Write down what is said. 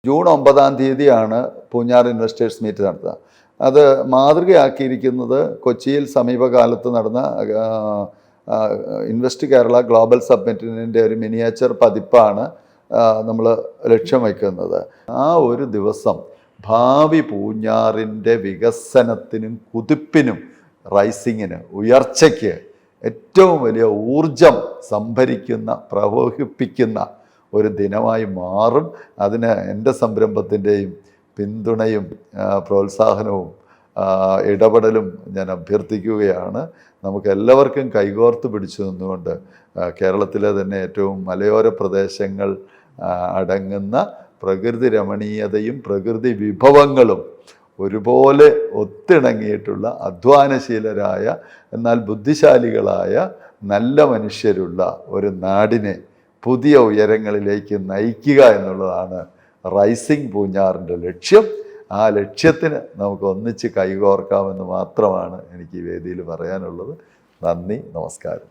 June 9-ാം തീയതിയാണ് Poonjar investors meet നടത്തുക. അത് മാതൃകയാക്കിയിരിക്കുന്നത് കൊച്ചിയിൽ സമീപകാലത്ത് നടന്ന ഇൻവെസ്റ്റ് കേരള ഗ്ലോബൽ സബ്മിറ്റിൻ്റെ ഒരു മിനിയേച്ചർ പതിപ്പാണ് നമ്മൾ ലക്ഷ്യം വയ്ക്കുന്നത്. ആ ഒരു ദിവസം ഭാവി പൂഞ്ഞാറിൻ്റെ വികസനത്തിനും കുതിപ്പിനും റൈസിങ്ങിന് ഉയർച്ചയ്ക്ക് ഏറ്റവും വലിയ ഊർജം സംഭരിക്കുന്ന പ്രവഹിപ്പിക്കുന്ന ഒരു ദിനമായി മാറും. അതിന് എൻ്റെ സംരംഭത്തിൻ്റെയും പിന്തുണയും പ്രോത്സാഹനവും ഇടപെടലും ഞാൻ അഭ്യർത്ഥിക്കുകയാണ്. നമുക്കെല്ലാവർക്കും കൈകോർത്ത് പിടിച്ചു നിന്നുകൊണ്ട് കേരളത്തിലെ തന്നെ ഏറ്റവും മലയോര പ്രദേശങ്ങൾ അടങ്ങുന്ന പ്രകൃതി രമണീയതയും പ്രകൃതി വിഭവങ്ങളും ഒരുപോലെ ഒത്തിണങ്ങിയിട്ടുള്ള അധ്വാനശീലരായ എന്നാൽ ബുദ്ധിശാലികളായ നല്ല മനുഷ്യരുള്ള ഒരു നാടിനെ പുതിയ ഉയരങ്ങളിലേക്ക് നയിക്കുക എന്നുള്ളതാണ് റൈസിംഗ് പൂഞ്ഞാറിൻ്റെ ലക്ഷ്യം. ആ ലക്ഷ്യത്തിന് നമുക്ക് ഒന്നിച്ച് കൈകോർക്കാമെന്ന് മാത്രമാണ് എനിക്ക് ഈ വേദിയിൽ പറയാനുള്ളത്. നന്ദി, നമസ്കാരം.